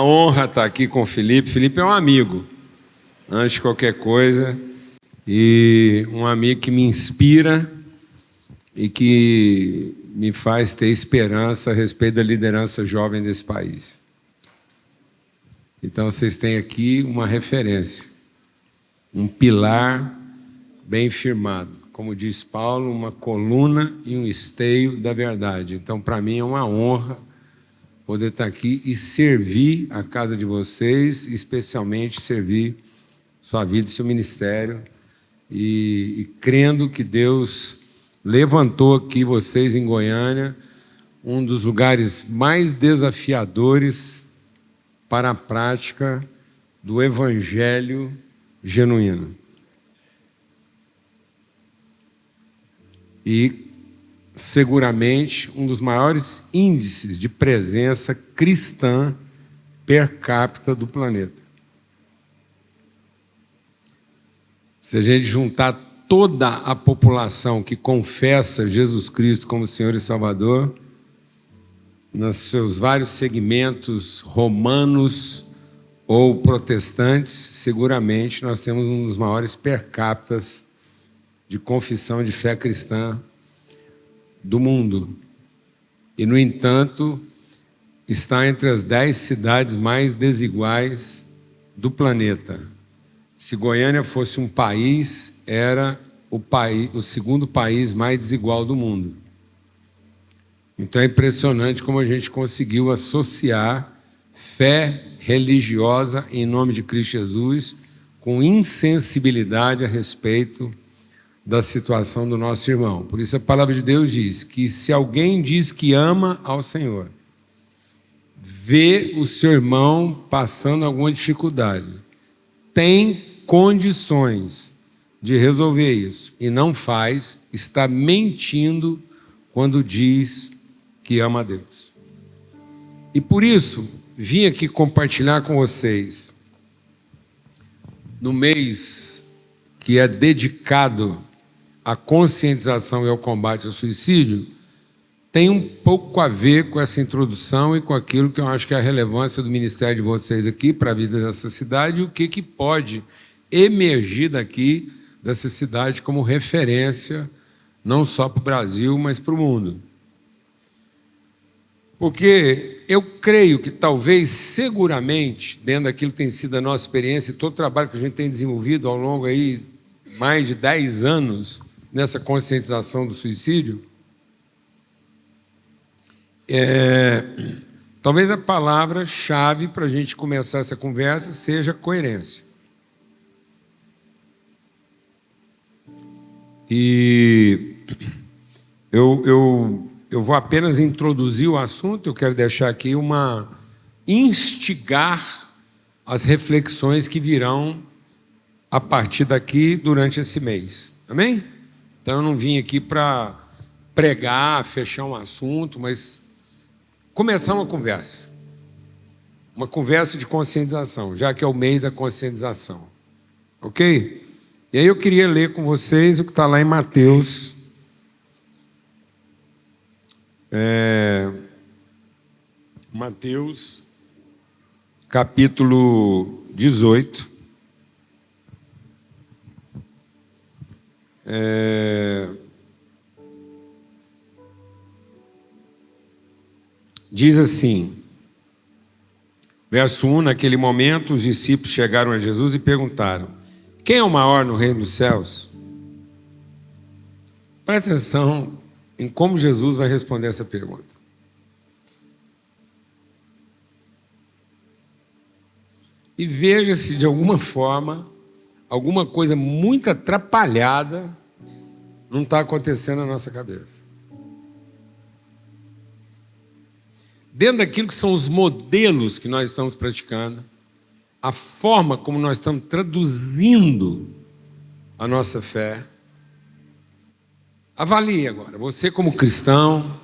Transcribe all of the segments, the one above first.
honra estar aqui com o Felipe. Felipe é um amigo, antes de qualquer coisa, e um amigo que me inspira e que me faz ter esperança a respeito da liderança jovem desse país. Então, vocês têm aqui uma referência, um pilar bem firmado. Como diz Paulo, uma coluna e um esteio da verdade. Então, para mim, é uma honra poder estar aqui e servir a casa de vocês, especialmente servir sua vida e seu ministério, e crendo que Deus levantou aqui vocês em Goiânia, um dos lugares mais desafiadores para a prática do evangelho genuíno. E seguramente um dos maiores índices de presença cristã per capita do planeta. Se a gente juntar toda a população que confessa Jesus Cristo como Senhor e Salvador, nos seus vários segmentos romanos ou protestantes, seguramente nós temos um dos maiores per capitas de confissão de fé cristã do mundo. E, no entanto, está entre as 10 cidades mais desiguais do planeta. Se Goiânia fosse um país, era o segundo país mais desigual do mundo. Então é impressionante como a gente conseguiu associar fé religiosa em nome de Cristo Jesus com insensibilidade a respeito da situação do nosso irmão. Por isso a palavra de Deus diz que se alguém diz que ama ao Senhor, vê o seu irmão passando alguma dificuldade, tem condições de resolver isso e não faz, está mentindo quando diz que ama a Deus. E por isso vim aqui compartilhar com vocês, no mês que é dedicado à conscientização e ao combate ao suicídio, tem um pouco a ver com essa introdução e com aquilo que eu acho que é a relevância do ministério de vocês aqui para a vida dessa cidade e o que pode emergir daqui dessa cidade como referência, não só para o Brasil, mas para o mundo. Porque eu creio que talvez, seguramente, dentro daquilo que tem sido a nossa experiência e todo o trabalho que a gente tem desenvolvido ao longo aí, mais de 10 anos, nessa conscientização do suicídio, talvez a palavra-chave para a gente começar essa conversa seja coerência. E eu vou apenas introduzir o assunto, eu quero deixar aqui instigar as reflexões que virão a partir daqui durante esse mês. Amém? Então eu não vim aqui para pregar, fechar um assunto, mas começar uma conversa de conscientização, já que é o mês da conscientização. Ok? E aí eu queria ler com vocês o que está lá em Mateus, Mateus, capítulo 18. Diz assim, verso 1, naquele momento os discípulos chegaram a Jesus e perguntaram: quem é o maior no reino dos céus? Presta atenção em como Jesus vai responder essa pergunta. E veja se de alguma forma, alguma coisa muito atrapalhada não está acontecendo na nossa cabeça. Dentro daquilo que são os modelos que nós estamos praticando, a forma como nós estamos traduzindo a nossa fé. Avalie agora, você como cristão,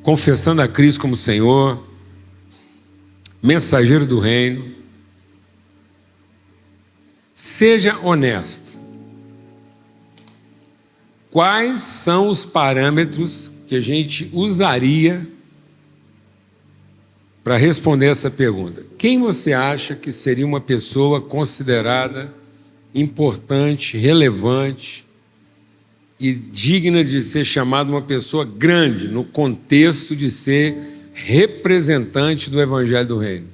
confessando a Cristo como Senhor, mensageiro do reino, seja honesto. Quais são os parâmetros que a gente usaria para responder essa pergunta. Quem você acha que seria uma pessoa considerada importante, relevante e digna de ser chamada uma pessoa grande no contexto de ser representante do Evangelho do Reino?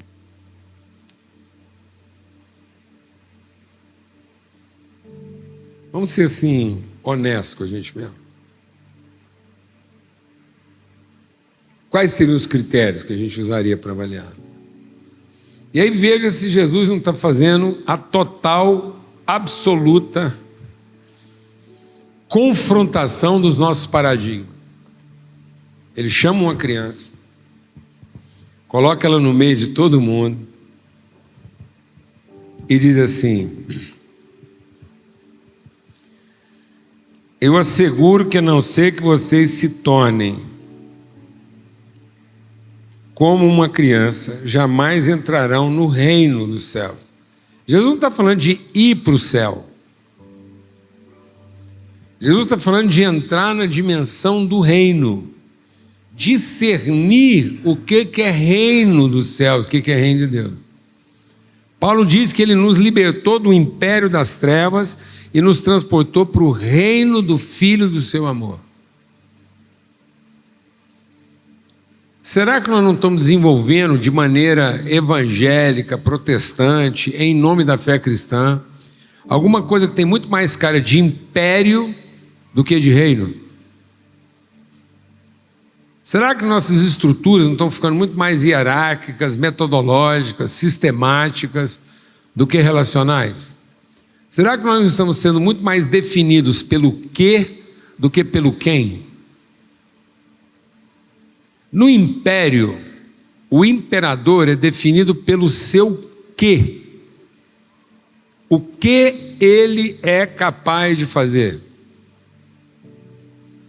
Vamos ser assim, honestos com a gente mesmo. Quais seriam os critérios que a gente usaria para avaliar? E aí veja se Jesus não está fazendo a total, absoluta confrontação dos nossos paradigmas. Ele chama uma criança, coloca ela no meio de todo mundo e diz assim: eu asseguro que a não ser que vocês se tornem como uma criança, jamais entrarão no reino dos céus. Jesus não está falando de ir para o céu. Jesus está falando de entrar na dimensão do reino, discernir o que é reino dos céus, o que é reino de Deus. Paulo diz que ele nos libertou do império das trevas e nos transportou para o reino do Filho do seu amor. Será que nós não estamos desenvolvendo de maneira evangélica, protestante, em nome da fé cristã, alguma coisa que tem muito mais cara de império do que de reino? Será que nossas estruturas não estão ficando muito mais hierárquicas, metodológicas, sistemáticas do que relacionais? Será que nós não estamos sendo muito mais definidos pelo quê do que pelo quem? No império, o imperador é definido pelo seu quê. O que ele é capaz de fazer.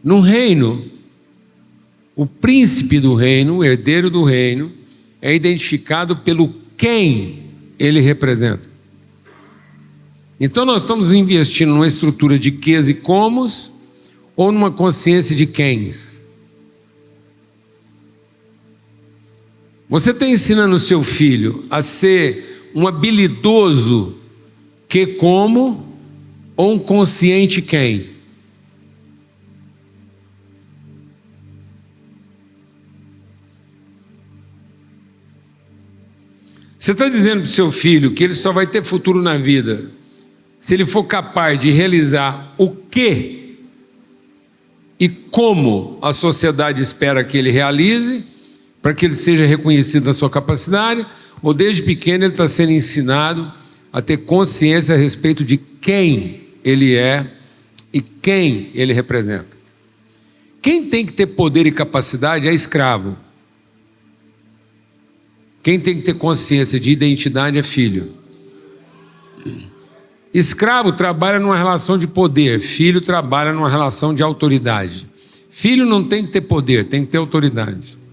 No reino, o príncipe do reino, o herdeiro do reino, é identificado pelo quem ele representa. Então nós estamos investindo numa estrutura de quês e comos ou numa consciência de quens? Você está ensinando o seu filho a ser um habilidoso que como ou um consciente quem? Você está dizendo para o seu filho que ele só vai ter futuro na vida se ele for capaz de realizar o que e como a sociedade espera que ele realize, para que ele seja reconhecido na sua capacidade, ou desde pequeno ele está sendo ensinado a ter consciência a respeito de quem ele é e quem ele representa. Quem tem que ter poder e capacidade é escravo. Quem tem que ter consciência de identidade é filho. Escravo trabalha numa relação de poder, filho trabalha numa relação de autoridade. Filho não tem que ter poder, tem que ter autoridade.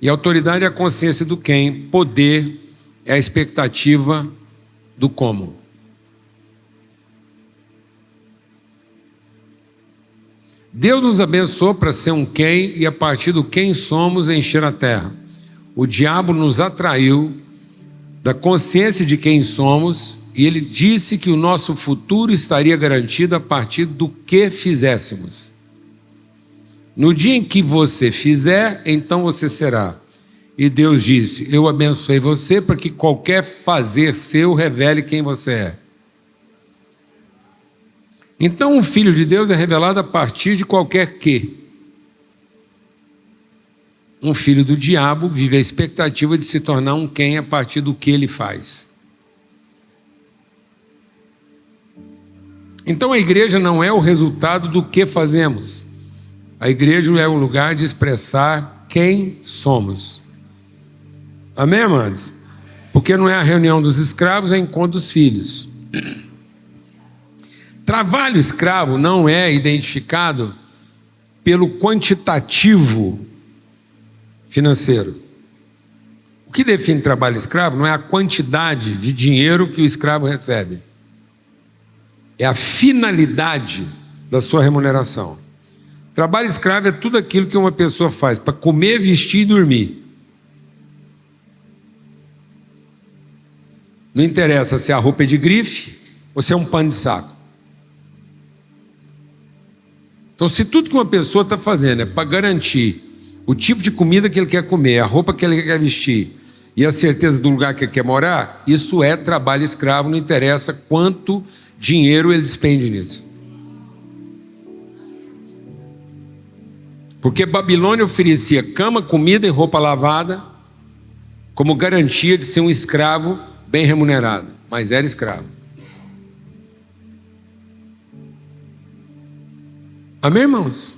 E autoridade é a consciência do quem, poder é a expectativa do como. Deus nos abençoou para ser um quem e a partir do quem somos encher a terra. O diabo nos atraiu da consciência de quem somos e ele disse que o nosso futuro estaria garantido a partir do que fizéssemos. No dia em que você fizer, então você será. E Deus disse: eu abençoei você para que qualquer fazer seu revele quem você é. Então o Filho de Deus é revelado a partir de qualquer quê. Um filho do diabo vive a expectativa de se tornar um quem a partir do que ele faz. Então a igreja não é o resultado do que fazemos. A igreja é o lugar de expressar quem somos. Amém, amados? Porque não é a reunião dos escravos, é o encontro dos filhos. Trabalho escravo não é identificado pelo quantitativo financeiro. O que define trabalho escravo não é a quantidade de dinheiro que o escravo recebe. É a finalidade da sua remuneração. Trabalho escravo é tudo aquilo que uma pessoa faz para comer, vestir e dormir. Não interessa se a roupa é de grife ou se é um pano de saco. Então, se tudo que uma pessoa está fazendo é para garantir o tipo de comida que ele quer comer, a roupa que ele quer vestir e a certeza do lugar que ele quer morar, isso é trabalho escravo, não interessa quanto dinheiro ele despende nisso. Porque Babilônia oferecia cama, comida e roupa lavada como garantia de ser um escravo bem remunerado, mas era escravo. Amém, irmãos?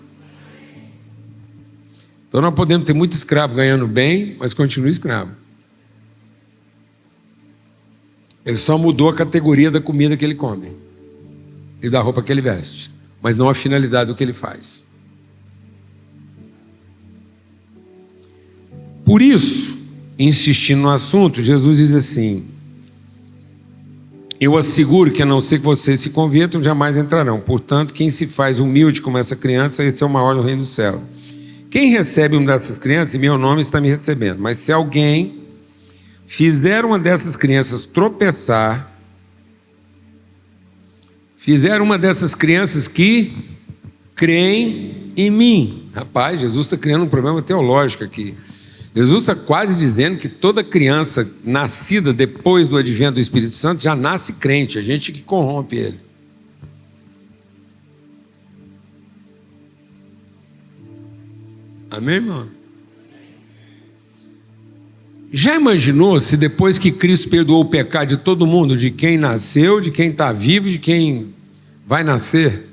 Então nós podemos ter muito escravo ganhando bem, mas continua escravo. Ele só mudou a categoria da comida que ele come e da roupa que ele veste, mas não a finalidade do que ele faz. Por isso, insistindo no assunto, Jesus diz assim: eu asseguro que a não ser que vocês se convertam, jamais entrarão. Portanto, quem se faz humilde como essa criança, esse é o maior no reino do céu. Quem recebe uma dessas crianças, em meu nome está me recebendo. Mas se alguém fizer uma dessas crianças tropeçar, fizer uma dessas crianças que creem em mim. Rapaz, Jesus está criando um problema teológico aqui. Jesus está quase dizendo que toda criança nascida depois do advento do Espírito Santo já nasce crente, a gente que corrompe ele. Amém, irmão? Já imaginou se depois que Cristo perdoou o pecado de todo mundo, de quem nasceu, de quem está vivo e de quem vai nascer?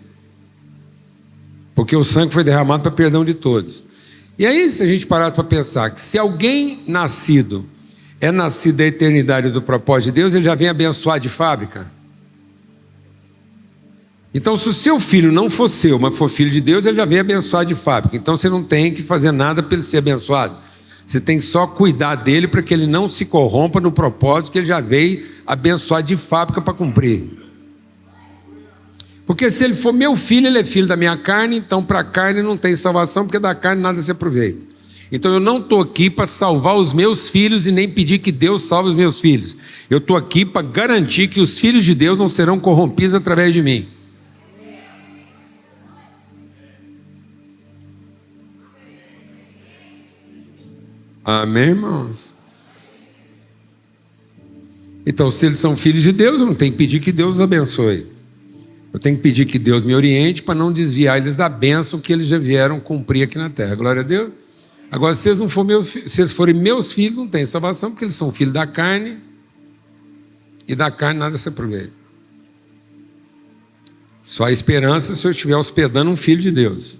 Porque o sangue foi derramado para perdão de todos. E aí, se a gente parasse para pensar que se alguém nascido é nascido da eternidade do propósito de Deus, ele já vem abençoado de fábrica. Então, se o seu filho não for seu, mas for filho de Deus, ele já vem abençoado de fábrica. Então, você não tem que fazer nada para ele ser abençoado. Você tem que só cuidar dele para que ele não se corrompa no propósito que ele já veio abençoado de fábrica para cumprir. Porque se ele for meu filho, ele é filho da minha carne, então para a carne não tem salvação, porque da carne nada se aproveita. Então eu não estou aqui para salvar os meus filhos e nem pedir que Deus salve os meus filhos. Eu estou aqui para garantir que os filhos de Deus não serão corrompidos através de mim. Amém, irmãos? Então, se eles são filhos de Deus, eu não tenho que pedir que Deus os abençoe. Eu tenho que pedir que Deus me oriente para não desviar eles da bênção que eles já vieram cumprir aqui na terra. Glória a Deus. Agora, se eles, não for se eles forem meus filhos, não tem salvação, porque eles são filhos da carne, e da carne nada se aproveita. Só a esperança se eu estiver hospedando um filho de Deus,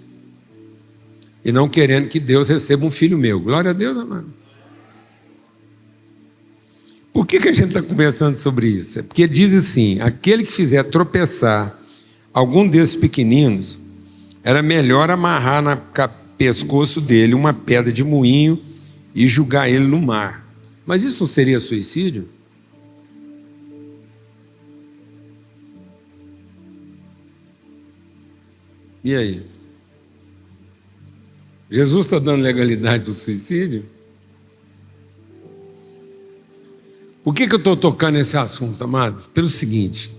e não querendo que Deus receba um filho meu. Glória a Deus, amado. Por que a gente está conversando sobre isso? É porque diz assim: aquele que fizer tropeçar algum desses pequeninos, era melhor amarrar no pescoço dele uma pedra de moinho e jogar ele no mar. Mas isso não seria suicídio? E aí? Jesus está dando legalidade para o suicídio? Por que eu estou tocando nesse assunto, amados? Pelo seguinte: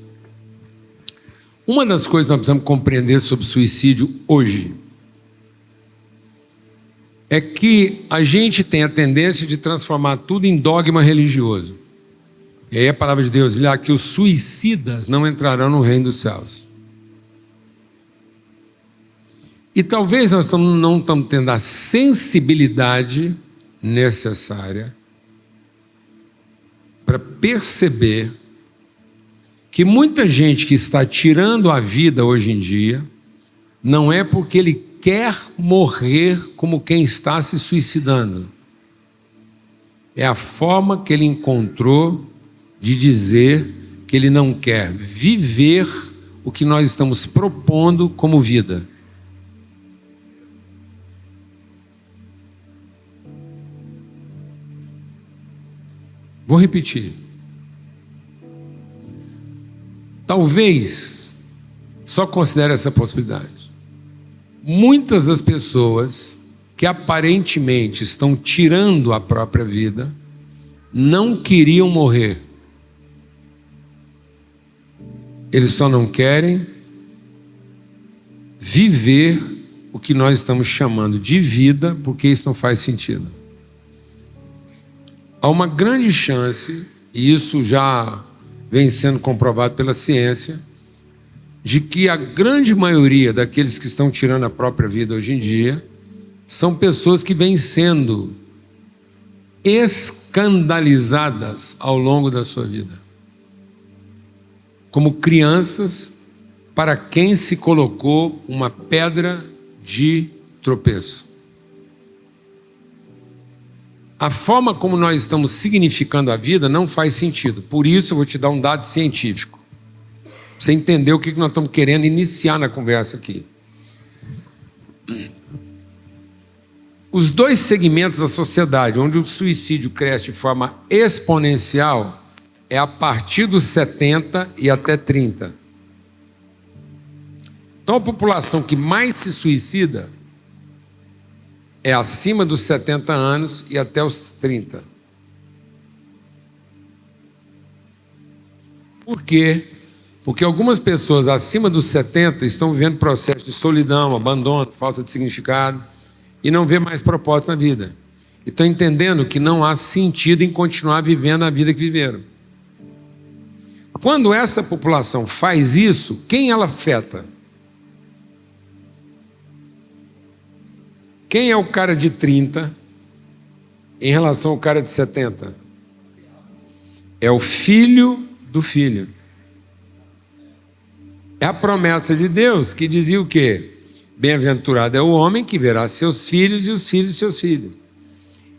uma das coisas que nós precisamos compreender sobre suicídio hoje é que a gente tem a tendência de transformar tudo em dogma religioso. E aí a palavra de Deus diz que os suicidas não entrarão no reino dos céus. E talvez nós não estamos tendo a sensibilidade necessária para perceber que muita gente que está tirando a vida hoje em dia não é porque ele quer morrer como quem está se suicidando. É a forma que ele encontrou de dizer que ele não quer viver o que nós estamos propondo como vida. Vou repetir. Talvez, só considere essa possibilidade. Muitas das pessoas que aparentemente estão tirando a própria vida não queriam morrer, Eles só não querem viver o que nós estamos chamando de vida, porque isso não faz sentido. Há uma grande chance, e isso já vem sendo comprovado pela ciência, de que a grande maioria daqueles que estão tirando a própria vida hoje em dia são pessoas que vêm sendo escandalizadas ao longo da sua vida, como crianças para quem se colocou uma pedra de tropeço. A forma como nós estamos significando a vida não faz sentido. Por isso eu vou te dar um dado científico, para você entender o que nós estamos querendo iniciar na conversa aqui. Os dois segmentos da sociedade onde o suicídio cresce de forma exponencial é a partir dos 70 e até 30. Então a população que mais se suicida é acima dos 70 anos e até os 30. Por quê? Porque algumas pessoas acima dos 70 estão vivendo processo de solidão, abandono, falta de significado e não vê mais propósito na vida. E estão entendendo que não há sentido em continuar vivendo a vida que viveram. Quando essa população faz isso, quem ela afeta? Quem é o cara de 30 em relação ao cara de 70? É o filho do filho. É a promessa de Deus que dizia o quê? Bem-aventurado é o homem que verá seus filhos e os filhos de seus filhos.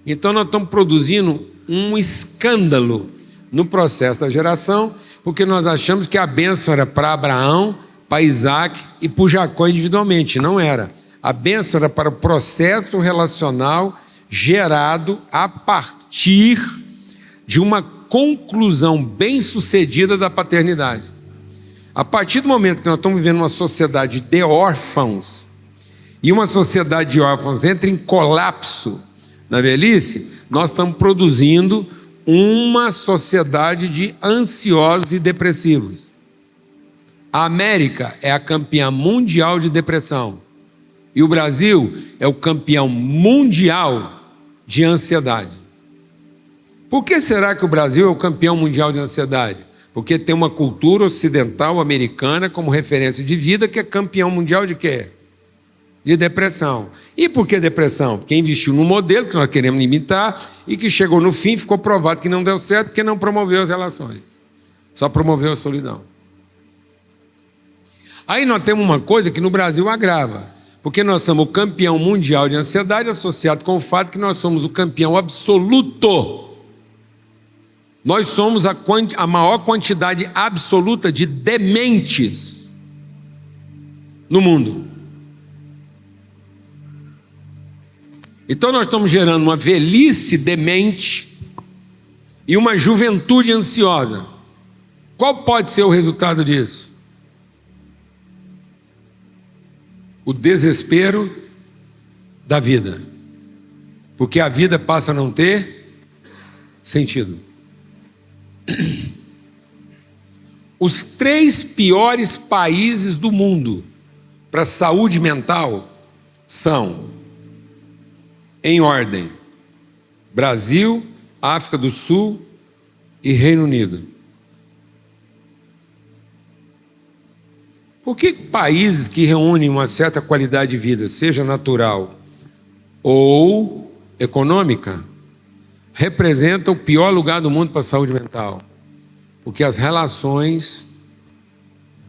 Então nós estamos produzindo um escândalo no processo da geração, porque nós achamos que a bênção era para Abraão, para Isaac e para Jacó individualmente. Não era. A bênção era para o processo relacional gerado a partir de uma conclusão bem-sucedida da paternidade. A partir do momento que nós estamos vivendo uma sociedade de órfãos, e uma sociedade de órfãos entra em colapso na velhice, nós estamos produzindo uma sociedade de ansiosos e depressivos. A América é a campeã mundial de depressão. E o Brasil é o campeão mundial de ansiedade. Por que será que o Brasil é o campeão mundial de ansiedade? Porque tem uma cultura ocidental americana como referência de vida que é campeão mundial de quê? De depressão. E por que depressão? Porque investiu num modelo que nós queremos imitar e que chegou no fim, ficou provado que não deu certo porque não promoveu as relações. Só promoveu a solidão. Aí nós temos uma coisa que no Brasil agrava, porque nós somos o campeão mundial de ansiedade associado com o fato que nós somos o campeão absoluto. Nós somos a maior quantidade absoluta de dementes no mundo. Então nós estamos gerando uma velhice demente e uma juventude ansiosa. Qual pode ser o resultado disso? O desespero da vida. Porque a vida passa a não ter sentido. Os 3 piores países do mundo para a saúde mental são, em ordem, Brasil, África do Sul e Reino Unido. Por que países que reúnem uma certa qualidade de vida, seja natural ou econômica, representam o pior lugar do mundo para a saúde mental? Porque as relações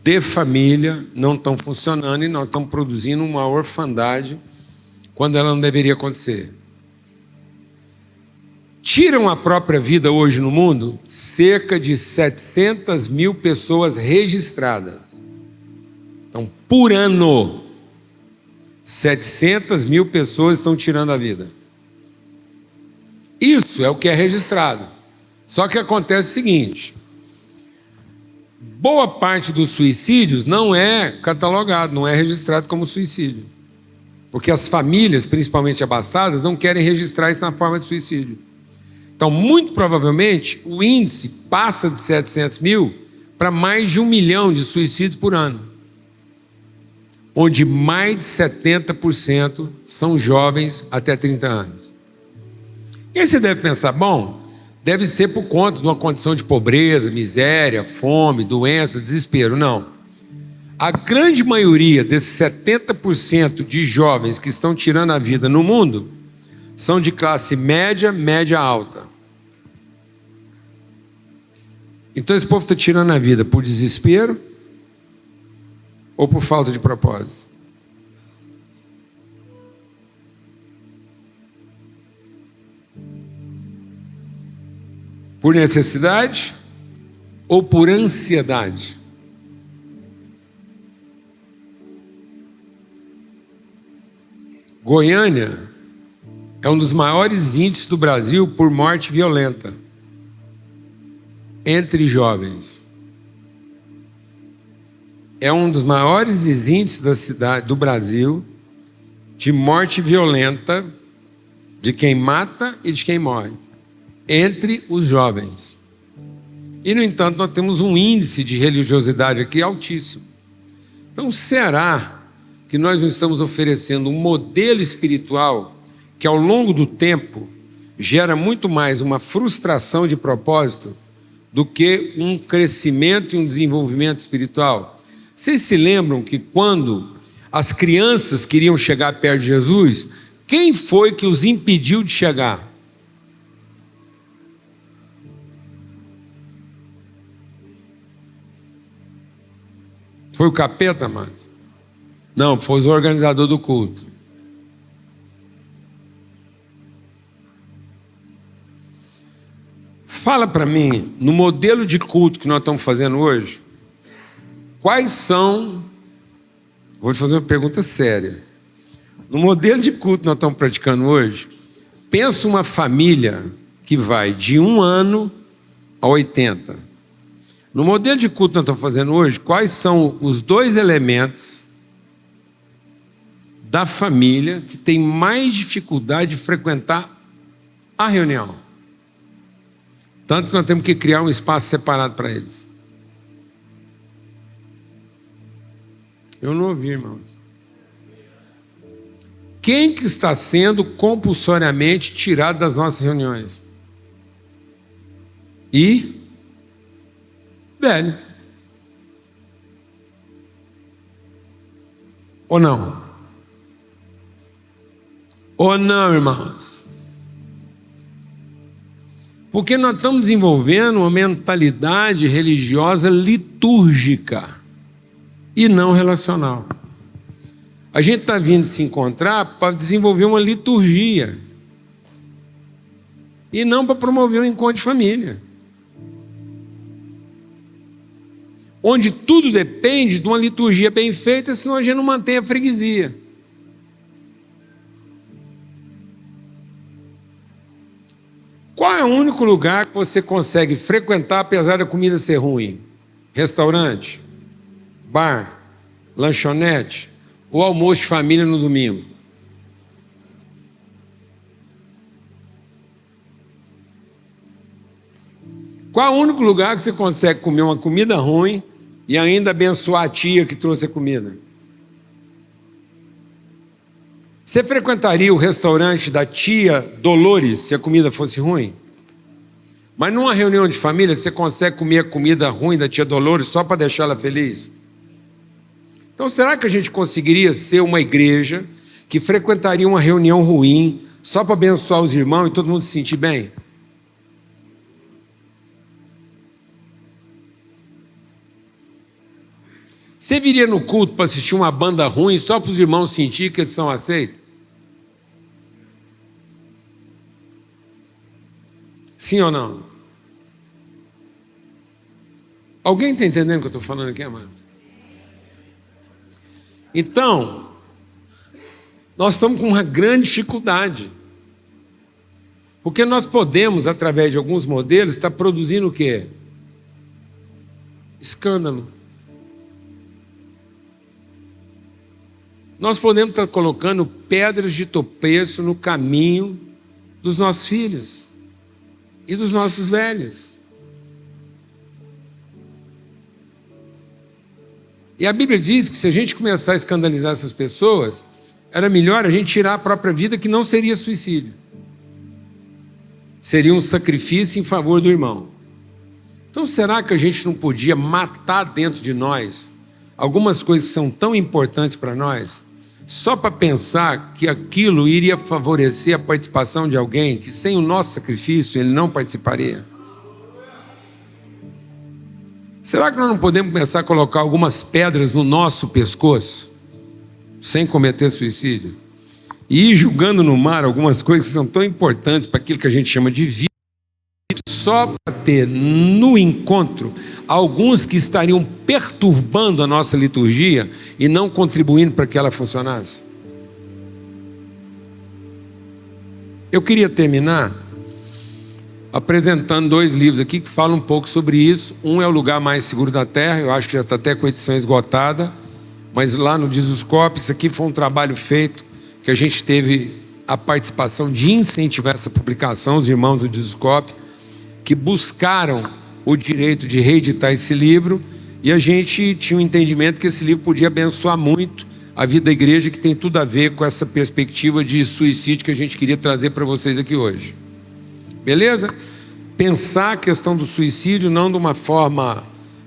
de família não estão funcionando e nós estamos produzindo uma orfandade quando ela não deveria acontecer. Tiram a própria vida hoje no mundo cerca de 700 mil pessoas registradas. Então, por ano, 700 mil pessoas estão tirando a vida. Isso é o que é registrado. Só que acontece o seguinte: boa parte dos suicídios não é catalogado, não é registrado como suicídio. Porque as famílias, principalmente abastadas, não querem registrar isso na forma de suicídio. Então, muito provavelmente, o índice passa de 700 mil para mais de 1 milhão de suicídios por ano, onde mais de 70% são jovens até 30 anos. E aí você deve pensar, bom, deve ser por conta de uma condição de pobreza, miséria, fome, doença, desespero. Não. A grande maioria desses 70% de jovens que estão tirando a vida no mundo são de classe média, média alta. Então esse povo está tirando a vida por desespero ou por falta de propósito? Por necessidade ou por ansiedade? Goiânia é um dos maiores índices do Brasil por morte violenta entre jovens. É um dos maiores índices da cidade do Brasil de morte violenta, de quem mata e de quem morre, entre os jovens. E, no entanto, nós temos um índice de religiosidade aqui altíssimo. Então, será que nós não estamos oferecendo um modelo espiritual que, ao longo do tempo, gera muito mais uma frustração de propósito do que um crescimento e um desenvolvimento espiritual? Vocês se lembram que quando as crianças queriam chegar perto de Jesus, quem foi que os impediu de chegar? Foi o capeta, mano? Não, foi o organizador do culto. Fala para mim, no modelo de culto que nós estamos fazendo hoje, quais são... Vou te fazer uma pergunta séria. No modelo de culto que nós estamos praticando hoje, pensa uma família que vai de 1 ano a 80. No modelo de culto que nós estamos fazendo hoje, quais são os 2 elementos da família que tem mais dificuldade de frequentar a reunião? Tanto que nós temos que criar um espaço separado para eles. Eu não ouvi, irmãos. Quem que está sendo compulsoriamente tirado das nossas reuniões? Velho. Ou não? Ou não, irmãos? Porque nós estamos desenvolvendo uma mentalidade religiosa litúrgica e não relacional. A gente está vindo se encontrar para desenvolver uma liturgia e não para promover um encontro de família, onde tudo depende de uma liturgia bem feita, senão a gente não mantém a freguesia. Qual é o único lugar que você consegue frequentar apesar da comida ser ruim? Restaurante, bar, lanchonete ou almoço de família no domingo? Qual é o único lugar que você consegue comer uma comida ruim e ainda abençoar a tia que trouxe a comida? Você frequentaria o restaurante da tia Dolores se a comida fosse ruim? Mas numa reunião de família você consegue comer a comida ruim da tia Dolores só para deixá-la feliz? Então será que a gente conseguiria ser uma igreja que frequentaria uma reunião ruim só para abençoar os irmãos e todo mundo se sentir bem? Você viria no culto para assistir uma banda ruim só para os irmãos sentir que eles são aceitos? Sim ou não? Alguém está entendendo o que eu estou falando aqui, amado? Então, nós estamos com uma grande dificuldade. Porque nós podemos, através de alguns modelos, estar produzindo o quê? Escândalo. Nós podemos estar colocando pedras de tropeço no caminho dos nossos filhos e dos nossos velhos. E a Bíblia diz que se a gente começar a escandalizar essas pessoas, era melhor a gente tirar a própria vida, que não seria suicídio. Seria um sacrifício em favor do irmão. Então será que a gente não podia matar dentro de nós algumas coisas que são tão importantes para nós, só para pensar que aquilo iria favorecer a participação de alguém que sem o nosso sacrifício ele não participaria? Será que nós não podemos começar a colocar algumas pedras no nosso pescoço, sem cometer suicídio? E ir julgando no mar algumas coisas que são tão importantes para aquilo que a gente chama de vida, só para ter no encontro alguns que estariam perturbando a nossa liturgia e não contribuindo para que ela funcionasse? Eu queria terminar apresentando 2 livros aqui que falam um pouco sobre isso. Um é O Lugar Mais Seguro da Terra, eu acho que já está até com a edição esgotada, mas lá no Jesuscope, isso aqui foi um trabalho feito, que a gente teve a participação de incentivar essa publicação, os irmãos do Jesuscope, que buscaram o direito de reeditar esse livro, e a gente tinha um entendimento que esse livro podia abençoar muito a vida da igreja, que tem tudo a ver com essa perspectiva de suicídio que a gente queria trazer para vocês aqui hoje. Beleza? Pensar a questão do suicídio não de uma forma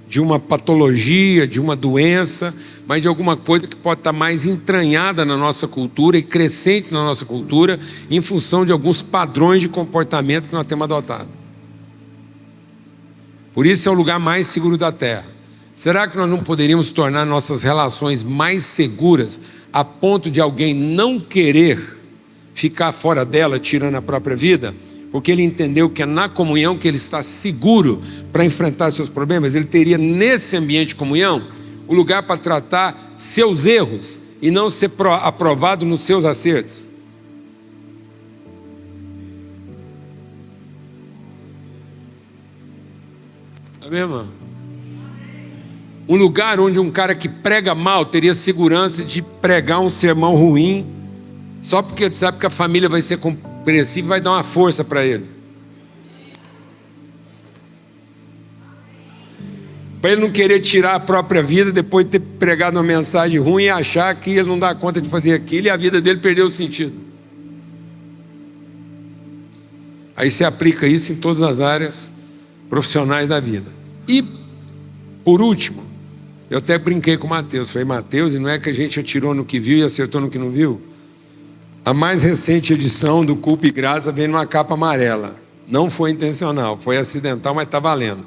de uma patologia, de uma doença, mas de alguma coisa que pode estar mais entranhada na nossa cultura e crescente na nossa cultura, em função de alguns padrões de comportamento que nós temos adotado. Por isso é o lugar mais seguro da terra. Será que nós não poderíamos tornar nossas relações mais seguras a ponto de alguém não querer ficar fora dela, tirando a própria vida? Porque ele entendeu que é na comunhão que ele está seguro para enfrentar seus problemas. Ele teria nesse ambiente de comunhão o lugar para tratar seus erros e não ser aprovado nos seus acertos. Amém, irmão? Um lugar onde um cara que prega mal teria segurança de pregar um sermão ruim, só porque ele sabe que a família vai ser compreensível e vai dar uma força para ele. Para ele não querer tirar a própria vida depois de ter pregado uma mensagem ruim e achar que ele não dá conta de fazer aquilo e a vida dele perdeu o sentido. Aí você aplica isso em todas as áreas profissionais da vida. E, por último, eu até brinquei com o Mateus. Falei, Mateus, e não é que a gente atirou no que viu e acertou no que não viu? A mais recente edição do Culpa e Graça vem numa capa amarela. Não foi intencional, foi acidental, mas está valendo.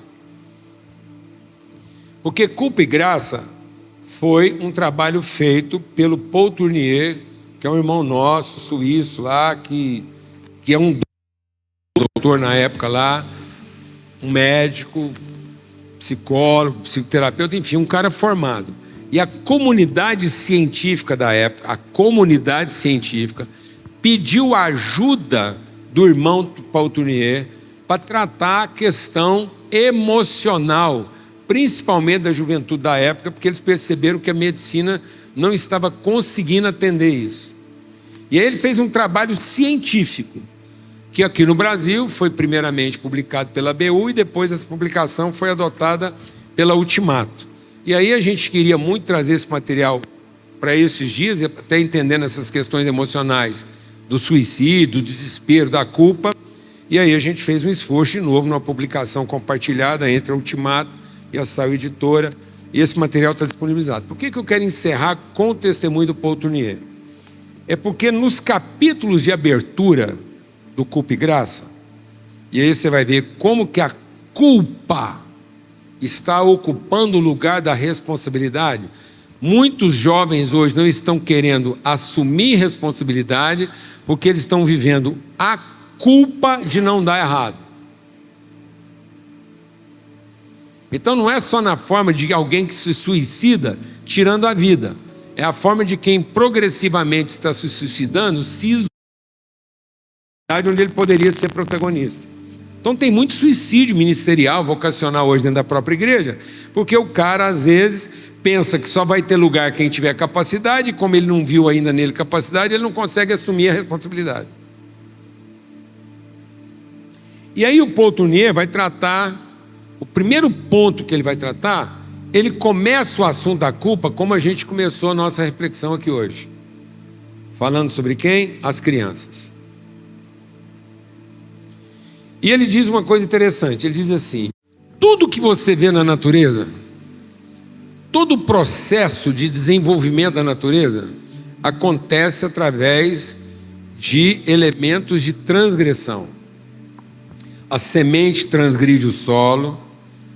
Porque Culpa e Graça foi um trabalho feito pelo Paul Tournier, que é um irmão nosso, suíço lá, que é um doutor na época lá, um médico, psicólogo, psicoterapeuta, enfim, um cara formado. E a comunidade científica da época, a comunidade científica, pediu ajuda do irmão Paul Tournier para tratar a questão emocional, principalmente da juventude da época, porque eles perceberam que a medicina não estava conseguindo atender isso. E aí ele fez um trabalho científico, que aqui no Brasil foi primeiramente publicado pela ABU e depois essa publicação foi adotada pela Ultimato. E aí a gente queria muito trazer esse material para esses dias, até entendendo essas questões emocionais do suicídio, do desespero, da culpa. E aí a gente fez um esforço de novo numa publicação compartilhada entre a Ultimato e a Saio Editora, e esse material está disponibilizado. Por que eu quero encerrar com o testemunho do Paul Tournier? É porque nos capítulos de abertura do Culpa e Graça, e aí você vai ver como que a culpa está ocupando o lugar da responsabilidade. Muitos jovens hoje não estão querendo assumir responsabilidade porque eles estão vivendo a culpa de não dar errado. Então não é só na forma de alguém que se suicida tirando a vida, é a forma de quem progressivamente está se suicidando, se isolando onde ele poderia ser protagonista. Então tem muito suicídio ministerial, vocacional hoje dentro da própria igreja, porque o cara às vezes pensa que só vai ter lugar quem tiver capacidade, e como ele não viu ainda nele capacidade, ele não consegue assumir a responsabilidade. E aí o Paul Tournier vai tratar, o primeiro ponto que ele vai tratar ele começa o assunto da culpa como a gente começou a nossa reflexão aqui hoje. Falando sobre quem? As crianças. E ele diz uma coisa interessante, ele diz assim: tudo que você vê na natureza, todo o processo de desenvolvimento da natureza, acontece através de elementos de transgressão. A semente transgride o solo,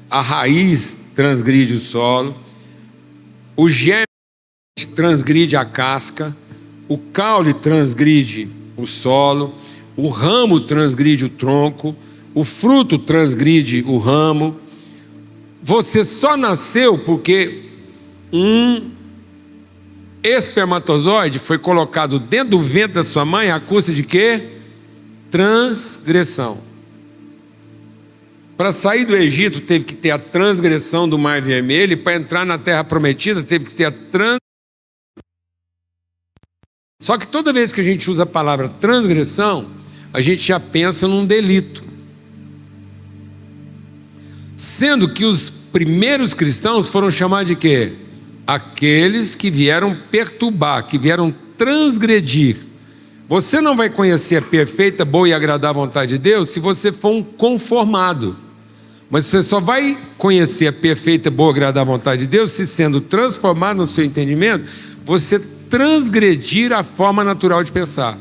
a raiz transgride o solo, o germe transgride a casca, o caule transgride o solo, o ramo transgride o tronco, o fruto transgride o ramo. Você só nasceu porque um espermatozoide foi colocado dentro do ventre da sua mãe à custa de quê? Transgressão. Para sair do Egito teve que ter a transgressão do Mar Vermelho, e para entrar na Terra Prometida teve que ter a transgressão. Só que toda vez que a gente usa a palavra transgressão, a gente já pensa num delito. Sendo que os primeiros cristãos foram chamados de quê? Aqueles que vieram perturbar, que vieram transgredir. Você não vai conhecer a perfeita, boa e agradável vontade de Deus se você for um conformado. Mas você só vai conhecer a perfeita, boa e agradável vontade de Deus se, sendo transformado no seu entendimento, você transgredir a forma natural de pensar.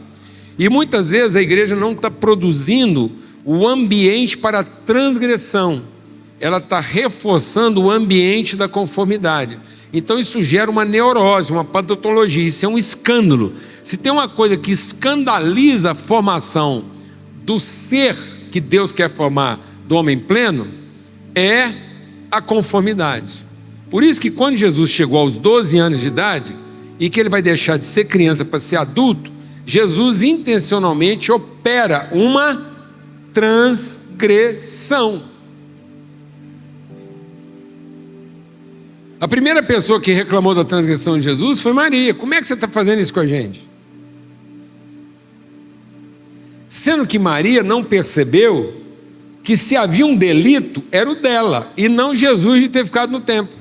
E muitas vezes a igreja não está produzindo o ambiente para a transgressão, ela está reforçando o ambiente da conformidade. Então isso gera uma neurose, uma patologia, isso é um escândalo. Se tem uma coisa que escandaliza a formação do ser que Deus quer formar, do homem pleno, é a conformidade. Por isso que quando Jesus chegou aos 12 anos de idade, e que ele vai deixar de ser criança para ser adulto, Jesus intencionalmente opera uma transgressão. A primeira pessoa que reclamou da transgressão de Jesus foi Maria. Como é que você está fazendo isso com a gente? Sendo que Maria não percebeu que se havia um delito, era o dela, e não Jesus de ter ficado no templo.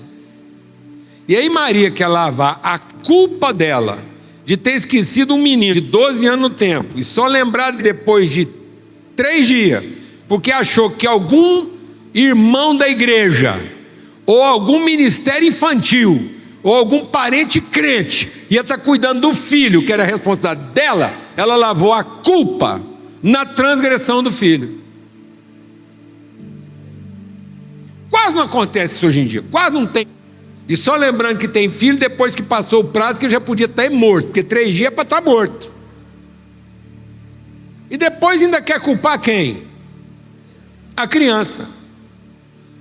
E aí Maria quer lavar a culpa dela de ter esquecido um menino de 12 anos no templo, e só lembrar depois de 3 dias, porque achou que algum irmão da igreja, ou algum ministério infantil, ou algum parente crente, ia estar cuidando do filho, que era a responsabilidade dela. Ela lavou a culpa na transgressão do filho. Quase não acontece isso hoje em dia, quase não tem. E só lembrando que tem filho depois que passou o prazo, que ele já podia estar morto, porque 3 dias é para estar morto. E depois ainda quer culpar quem? A criança.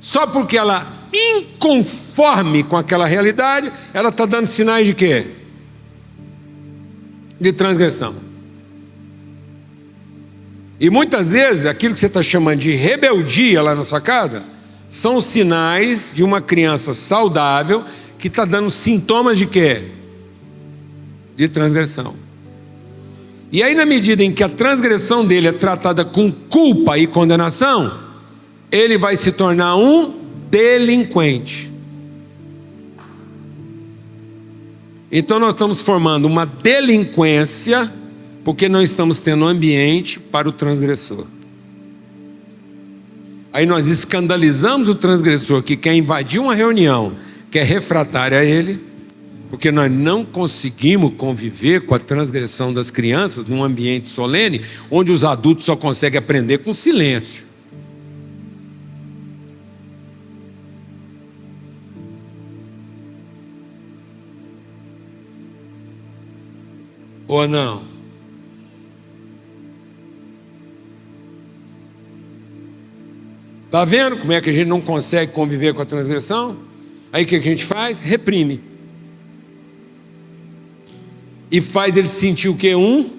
Só porque ela, inconforme com aquela realidade, ela está dando sinais de quê? De transgressão. E muitas vezes aquilo que você está chamando de rebeldia lá na sua casa são os sinais de uma criança saudável que está dando sintomas de quê? De transgressão. E aí, na medida em que a transgressão dele é tratada com culpa e condenação, ele vai se tornar um delinquente. Então nós estamos formando uma delinquência porque não estamos tendo ambiente para o transgressor. Aí nós escandalizamos o transgressor que quer invadir uma reunião, que é refratária a ele, porque nós não conseguimos conviver com a transgressão das crianças num ambiente solene, onde os adultos só conseguem aprender com silêncio. Ou não? Está vendo como é que a gente não consegue conviver com a transgressão? Aí o que a gente faz? Reprime. E faz ele sentir o quê? Um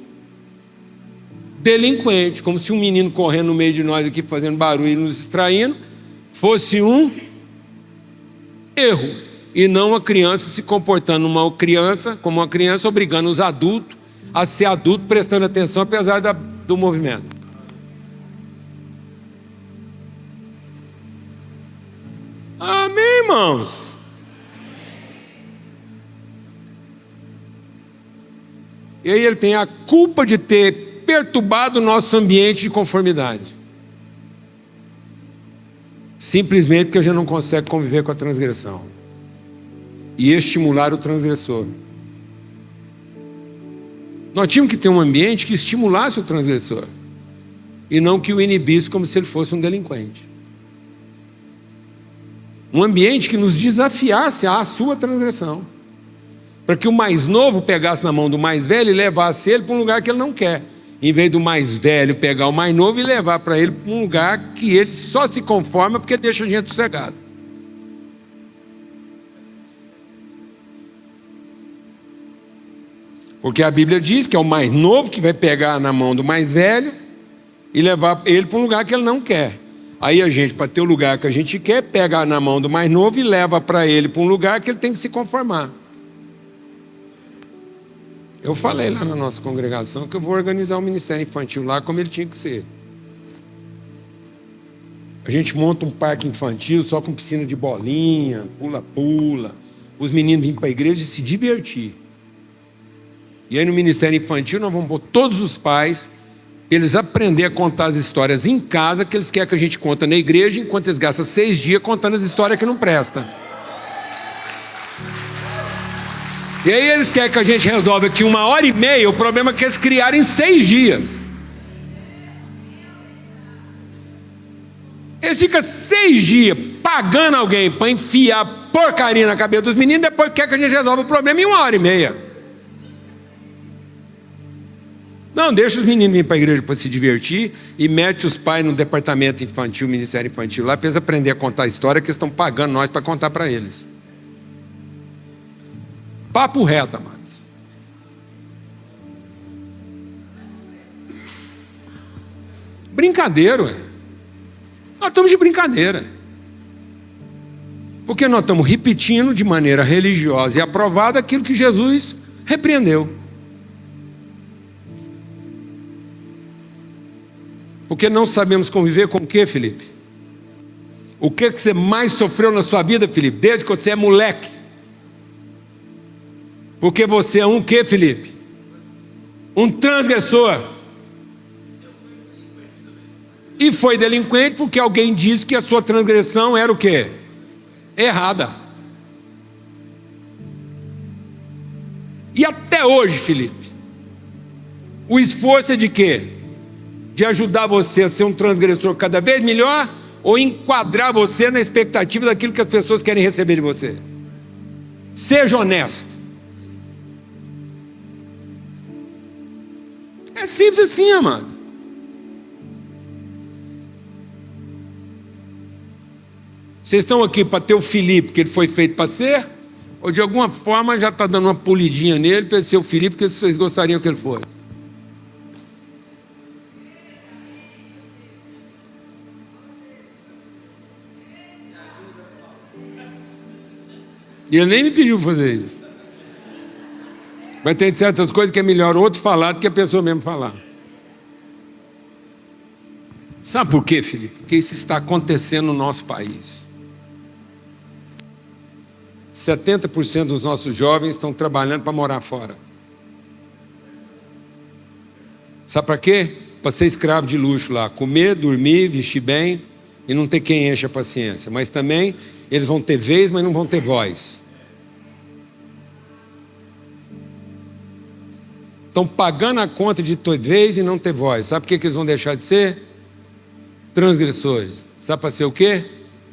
delinquente. Como se um menino correndo no meio de nós aqui, fazendo barulho e nos distraindo, fosse um erro. E não uma criança se comportando como uma criança, obrigando os adultos a ser adulto, prestando atenção apesar do movimento. Amém, irmãos? E aí ele tem a culpa de ter perturbado o nosso ambiente de conformidade. Simplesmente porque a gente não consegue conviver com a transgressão e estimular o transgressor. Nós tínhamos que ter um ambiente que estimulasse o transgressor e não que o inibisse como se ele fosse um delinquente. Um ambiente que nos desafiasse à sua transgressão, para que o mais novo pegasse na mão do mais velho e levasse ele para um lugar que ele não quer, em vez do mais velho pegar o mais novo e levar para ele para um lugar que ele só se conforma porque deixa a gente sossegado. Porque a Bíblia diz que é o mais novo que vai pegar na mão do mais velho e levar ele para um lugar que ele não quer. Aí a gente, para ter o lugar que a gente quer, pega na mão do mais novo e leva para ele para um lugar que ele tem que se conformar. Eu falei lá na nossa congregação que eu vou organizar um ministério infantil lá como ele tinha que ser. A gente monta um parque infantil só com piscina de bolinha, pula-pula. Os meninos vêm para a igreja se divertir. E aí no ministério infantil nós vamos pôr todos os pais, eles aprender a contar as histórias em casa que eles querem que a gente conta na igreja, enquanto eles gastam 6 dias contando as histórias que não prestam. E aí eles querem que a gente resolva aqui 1h30 o problema que eles criaram em 6 dias. Eles ficam 6 dias pagando alguém para enfiar porcaria na cabeça dos meninos, depois quer que a gente resolva o problema em 1h30. Não, deixa os meninos vir para a igreja para se divertir e mete os pais no departamento infantil, ministério infantil lá, para eles aprenderem a contar a história que eles estão pagando nós para contar para eles. Papo reto, amados. Brincadeira, ué. Nós estamos de brincadeira. Porque nós estamos repetindo de maneira religiosa e aprovada aquilo que Jesus repreendeu. Porque não sabemos conviver com o que, Felipe? O que você mais sofreu na sua vida, Felipe? Desde que você é moleque. Porque você é um que, Felipe? Um transgressor. E foi delinquente porque alguém disse que a sua transgressão era o quê? Errada. E até hoje, Felipe, o esforço é de quê? De ajudar você a ser um transgressor cada vez melhor ou enquadrar você na expectativa daquilo que as pessoas querem receber de você? Seja honesto. É simples assim, amados. Vocês estão aqui para ter o Filipe que ele foi feito para ser? Ou de alguma forma já está dando uma polidinha nele para ele ser o Filipe que vocês gostariam que ele fosse? E ele nem me pediu fazer isso. Mas tem certas coisas que é melhor outro falar do que a pessoa mesmo falar. Sabe por quê, Felipe? Porque isso está acontecendo no nosso país. 70% dos nossos jovens estão trabalhando para morar fora. Sabe para quê? Para ser escravo de luxo lá. Comer, dormir, vestir bem e não ter quem enche a paciência. Mas também eles vão ter vez, mas não vão ter voz. Estão pagando a conta de ter vez e não ter voz. Sabe por que eles vão deixar de ser? Transgressores. Sabe para ser o quê?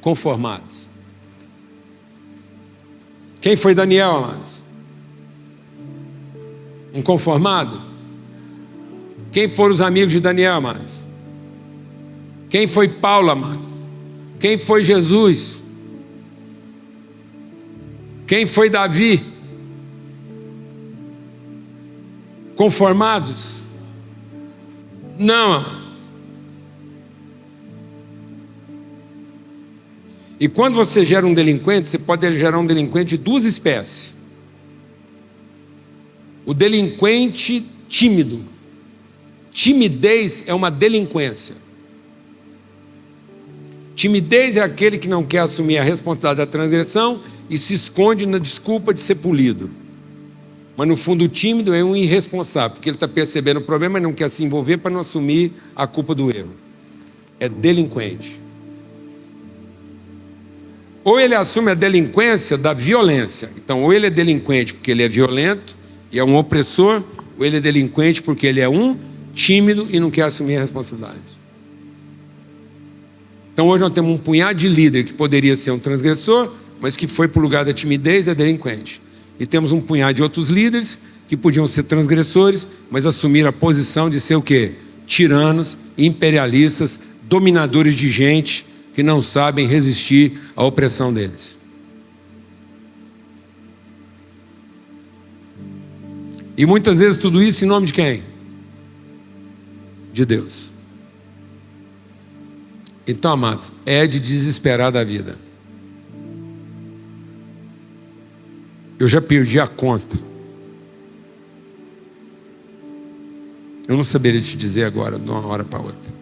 Conformados. Quem foi Daniel, amados? Um conformado? Quem foram os amigos de Daniel, amados? Quem foi Paulo, amados? Quem foi Jesus? Quem foi Davi? Conformados? Não, amados. E quando você gera um delinquente, você pode gerar um delinquente de duas espécies. O delinquente tímido. Timidez é uma delinquência. Timidez é aquele que não quer assumir a responsabilidade da transgressão e se esconde na desculpa de ser polido. Mas no fundo o tímido é um irresponsável, porque ele está percebendo o problema e não quer se envolver para não assumir a culpa do erro. É delinquente. Ou ele assume a delinquência da violência. Então, ou ele é delinquente porque ele é violento e é um opressor, ou ele é delinquente porque ele é um tímido e não quer assumir a responsabilidade. Então, hoje nós temos um punhado de líder que poderia ser um transgressor, mas que foi para o lugar da timidez, é delinquente. E temos um punhado de outros líderes que podiam ser transgressores, mas assumiram a posição de ser o quê? Tiranos, imperialistas, dominadores de gente, que não sabem resistir à opressão deles. E muitas vezes tudo isso em nome de quem? De Deus. Então, amados, é de desesperar da vida. Eu já perdi a conta. Eu não saberia te dizer agora, de uma hora para outra.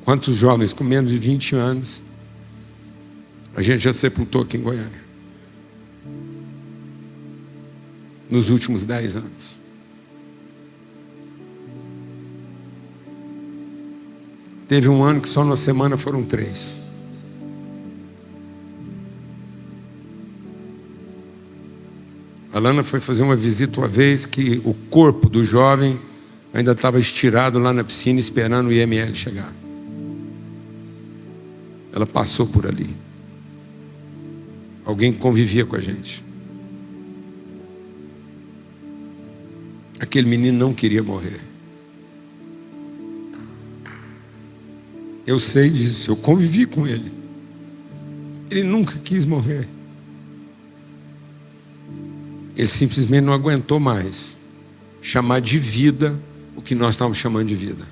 Quantos jovens com menos de 20 anos a gente já sepultou aqui em Goiânia? Nos últimos 10 anos. Teve um ano que só na semana foram 3. A Lana foi fazer uma visita uma vez que o corpo do jovem ainda estava estirado lá na piscina esperando o IML chegar. Ela passou por ali. Alguém que convivia com a gente. Aquele menino não queria morrer. Eu sei disso, eu convivi com ele. Ele nunca quis morrer. Ele simplesmente não aguentou mais chamar de vida o que nós estávamos chamando de vida.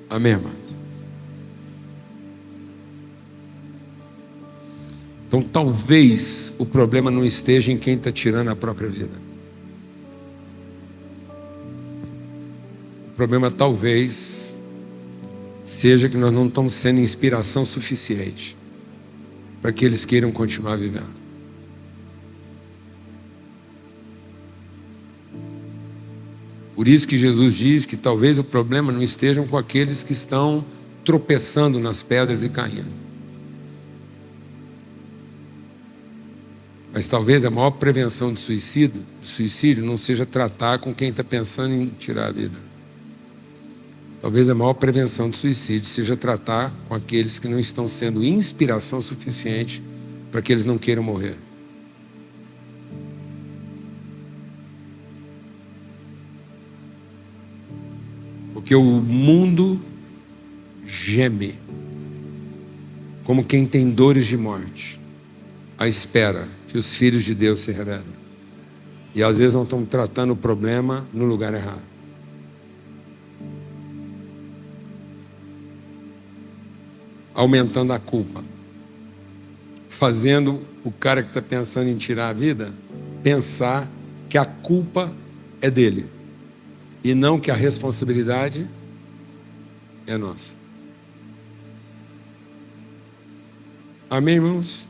Amém, amados? Então talvez o problema não esteja em quem está tirando a própria vida. O problema talvez seja que nós não estamos sendo inspiração suficiente para que eles queiram continuar vivendo. Por isso que Jesus diz que talvez o problema não esteja com aqueles que estão tropeçando nas pedras e caindo. Mas talvez a maior prevenção de suicídio não seja tratar com quem está pensando em tirar a vida. Talvez a maior prevenção de suicídio seja tratar com aqueles que não estão sendo inspiração suficiente para que eles não queiram morrer. Porque o mundo geme como quem tem dores de morte, à espera que os filhos de Deus se revelem. E às vezes não estamos tratando o problema no lugar errado. Aumentando a culpa, fazendo o cara que está pensando em tirar a vida pensar que a culpa é dele e não que a responsabilidade é nossa. Amém, irmãos?